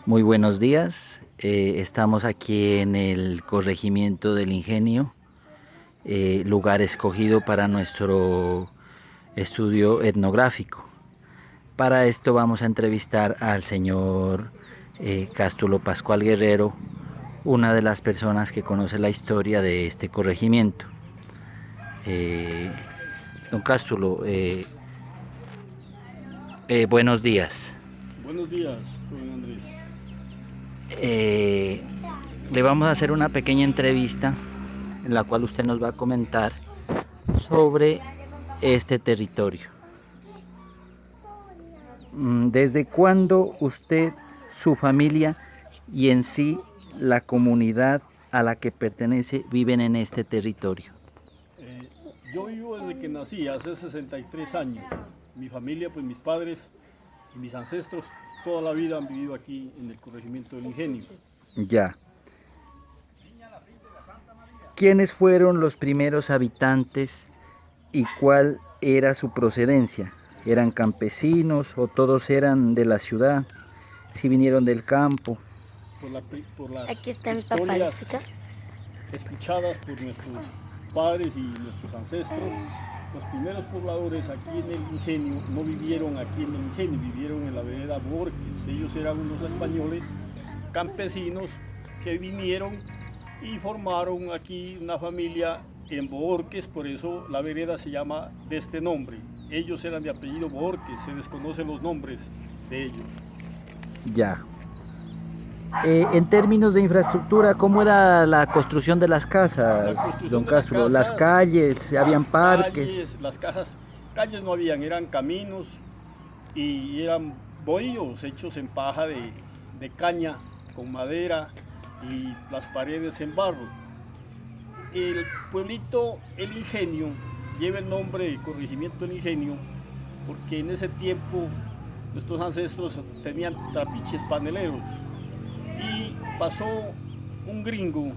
Muy buenos días. Estamos aquí en el corregimiento del Ingenio, lugar escogido para nuestro estudio etnográfico. Para esto vamos a entrevistar al señor Cástulo Pascual Guerrero, una de las personas que conoce la historia de este corregimiento. Eh, Don Cástulo, buenos días. Buenos días, joven Andrés. Eh, Le vamos a hacer una pequeña entrevista en la cual usted nos va a comentar sobre este territorio. ¿Desde cuándo usted, su familia y en sí la comunidad a la que pertenece viven en este territorio? Yo vivo desde que nací, hace 63 años. Mi familia, pues mis padres y mis ancestros toda la vida han vivido aquí en el corregimiento del Ingenio. Ya. ¿Quiénes fueron los primeros habitantes y cuál era su procedencia? ¿Eran campesinos o todos eran de la ciudad? ¿Si vinieron del campo? Por las Aquí está mi papá, ¿lo historias escucha? escuchadas por nuestros padres y nuestros ancestros, los primeros pobladores aquí en el Ingenio no vivieron aquí en el Ingenio, vivieron en la vereda Borges. Ellos eran unos españoles campesinos que vinieron y formaron aquí una familia en Borges, por eso la vereda se llama de este nombre. Ellos eran de apellido Borges, se desconocen los nombres de ellos. Ya. En términos de infraestructura, ¿cómo era la construcción de las La casas, don construcción de las Castro? Las casas, calles, habían parques. calles no habían, eran caminos y eran bohíos hechos en paja de caña con madera y las paredes en barro. El pueblito El Ingenio lleva el nombre de Corregimiento El Ingenio porque en ese tiempo nuestros ancestros tenían trapiches paneleros y pasó un gringo,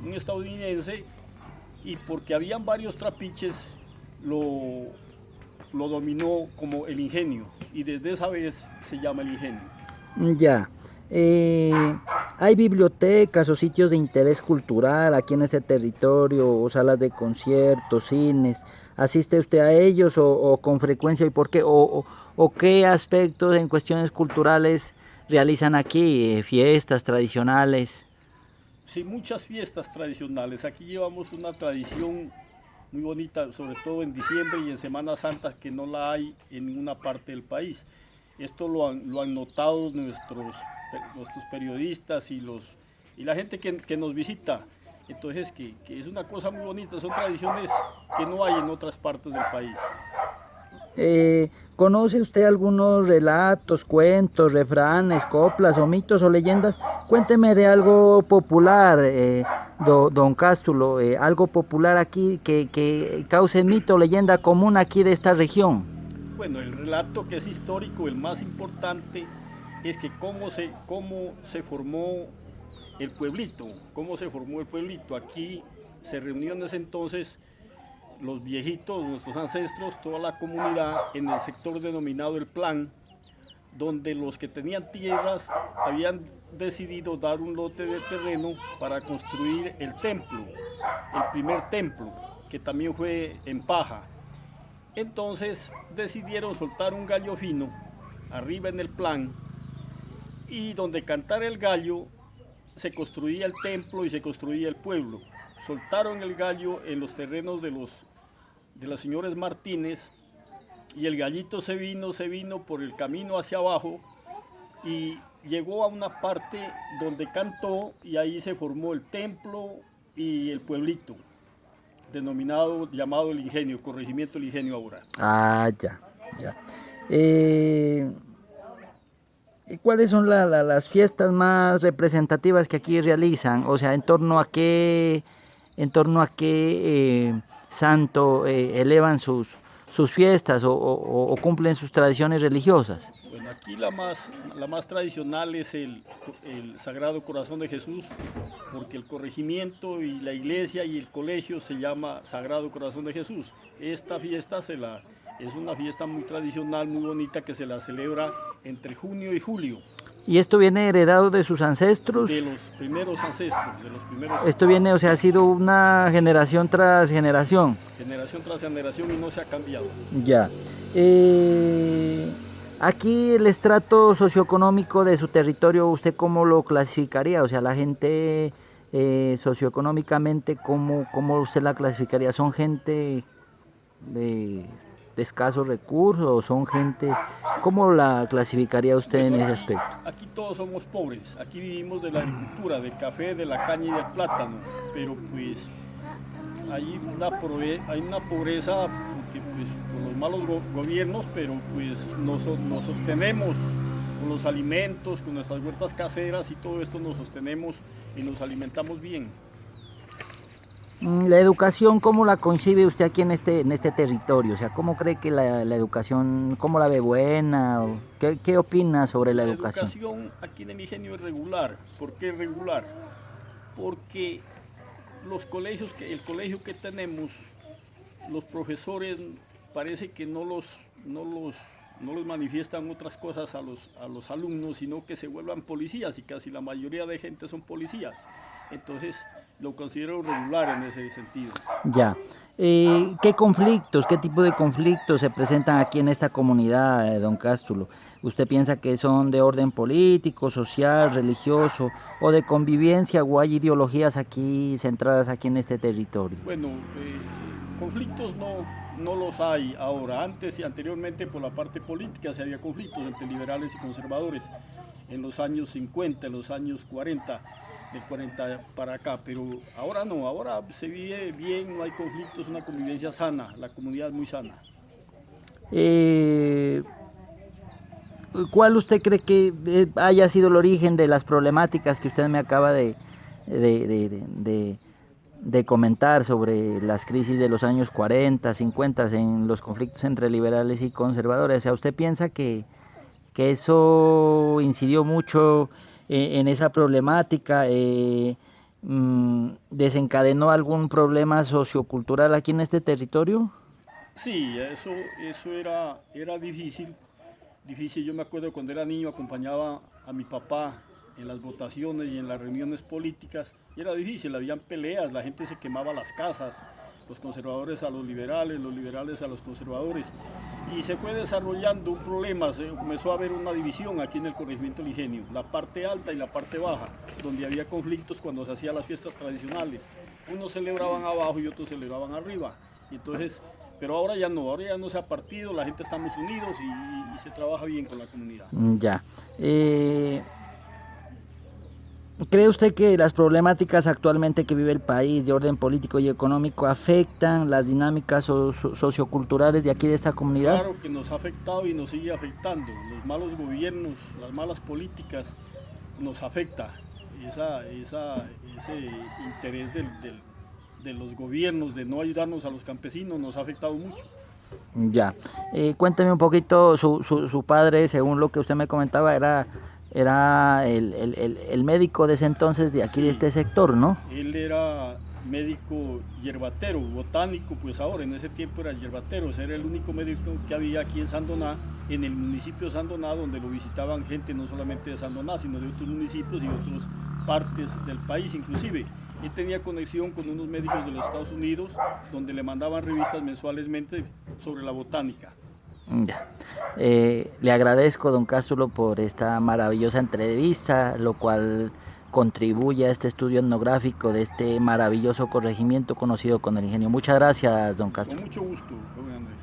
un estadounidense, y porque habían varios trapiches lo dominó como El Ingenio y desde esa vez se llama El Ingenio. Ya. ¿Hay bibliotecas o sitios de interés cultural aquí en este territorio, o salas de conciertos, cines? ¿Asiste usted a ellos o con frecuencia y por qué? ¿O qué aspectos en cuestiones culturales realizan aquí? ¿Fiestas tradicionales? Sí, muchas fiestas tradicionales. Aquí llevamos una tradición muy bonita, sobre todo en diciembre y en Semana Santa, que no la hay en ninguna parte del país. Esto lo han notado nuestros periodistas y la gente que nos visita. Entonces, que es una cosa muy bonita, son tradiciones que no hay en otras partes del país. ¿Conoce usted algunos relatos, cuentos, refranes, coplas o mitos o leyendas? Cuénteme de algo popular, don Cástulo, algo popular aquí que cause mito o leyenda común aquí de esta región. Bueno, el relato que es histórico, el más importante, es que cómo se formó el pueblito, cómo se formó el pueblito. Aquí se reunió en ese entonces los viejitos, nuestros ancestros, toda la comunidad en el sector denominado el Plan, donde los que tenían tierras habían decidido dar un lote de terreno para construir el templo, el primer templo, que también fue en paja. Entonces decidieron soltar un gallo fino arriba en el Plan y donde cantara el gallo se construía el templo y se construía el pueblo. Soltaron el gallo en los terrenos de los señores Martínez y el gallito se vino por el camino hacia abajo y llegó a una parte donde cantó y ahí se formó el templo y el pueblito, denominado, llamado El Ingenio, Corregimiento El Ingenio ahora. Ah, ya, ya. Eh, ¿Y cuáles son las fiestas más representativas que aquí realizan? O sea, en torno a qué santo elevan sus fiestas o cumplen sus tradiciones religiosas. Bueno, aquí la más tradicional es el Sagrado Corazón de Jesús, porque el corregimiento y la iglesia y el colegio se llama Sagrado Corazón de Jesús. Esta fiesta es una fiesta muy tradicional, muy bonita, que se la celebra entre junio y julio. ¿Y esto viene heredado de sus ancestros? De los primeros ancestros, de los primeros... Esto viene, o sea, ha sido una generación tras generación. Generación tras generación y no se ha cambiado. Ya. Aquí el estrato socioeconómico de su territorio, ¿usted cómo lo clasificaría? O sea, la gente socioeconómicamente, ¿cómo usted la clasificaría? ¿Son gente de escasos recursos o son gente... ¿Cómo la clasificaría usted en ese aspecto? Aquí todos somos pobres, aquí vivimos de la agricultura, del café, de la caña y del plátano, pero pues hay una pobreza porque, pues, por los malos gobiernos, pero pues nos sostenemos con los alimentos, con nuestras huertas caseras y todo esto nos sostenemos y nos alimentamos bien. La educación, ¿cómo la concibe usted aquí en este territorio? O sea, ¿cómo cree que la educación, cómo la ve buena? ¿O qué opina sobre la educación? La educación aquí en el ingenio es regular. ¿Por qué es regular? Porque los colegios, el colegio que tenemos, los profesores parece que no los manifiestan otras cosas a los alumnos, sino que se vuelvan policías y casi la mayoría de gente son policías. Entonces lo considero regular en ese sentido. Ya. ¿Qué conflictos, qué tipo de conflictos se presentan aquí en esta comunidad, don Cástulo? ¿Usted piensa que son de orden político, social, religioso o de convivencia o hay ideologías aquí centradas aquí en este territorio? Bueno, conflictos no los hay ahora. Antes y anteriormente por la parte política se había conflictos entre liberales y conservadores en los años 50, en los años 40. Del 40 para acá, pero ahora no, ahora se vive bien, no hay conflictos, una convivencia sana, la comunidad es muy sana. ¿Cuál usted cree que haya sido el origen de las problemáticas que usted me acaba de comentar sobre las crisis de los años 40, 50, en los conflictos entre liberales y conservadores? O sea, ¿usted piensa que eso incidió mucho en esa problemática, desencadenó algún problema sociocultural aquí en este territorio? Sí, eso era difícil. Yo me acuerdo cuando era niño acompañaba a mi papá en las votaciones y en las reuniones políticas, y era difícil, habían peleas, la gente se quemaba las casas, los conservadores a los liberales a los conservadores, y se fue desarrollando un problema, se comenzó a haber una división aquí en el corregimiento del Ingenio, la parte alta y la parte baja, donde había conflictos cuando se hacían las fiestas tradicionales, unos celebraban abajo y otros celebraban arriba, y entonces, pero ahora ya no se ha partido, la gente estamos unidos y se trabaja bien con la comunidad. Ya. ¿Cree usted que las problemáticas actualmente que vive el país de orden político y económico afectan las dinámicas socioculturales de aquí de esta comunidad? Claro que nos ha afectado y nos sigue afectando. Los malos gobiernos, las malas políticas nos afecta. Ese interés de los gobiernos de no ayudarnos a los campesinos nos ha afectado mucho. Ya. Cuénteme un poquito, su padre, según lo que usted me comentaba, era el médico de ese entonces de aquí, sí, de este sector, ¿no? Él era médico yerbatero, botánico, pues ahora, en ese tiempo era yerbatero, era el único médico que había aquí en Sandoná, en el municipio de Sandoná, donde lo visitaban gente no solamente de Sandoná, sino de otros municipios y de otras partes del país inclusive. Él tenía conexión con unos médicos de los Estados Unidos, donde le mandaban revistas mensualmente sobre la botánica. Ya. Le agradezco, don Cástulo, por esta maravillosa entrevista, lo cual contribuye a este estudio etnográfico de este maravilloso corregimiento conocido con el ingenio. Muchas gracias, don Cástulo. Con mucho gusto, don Andrés.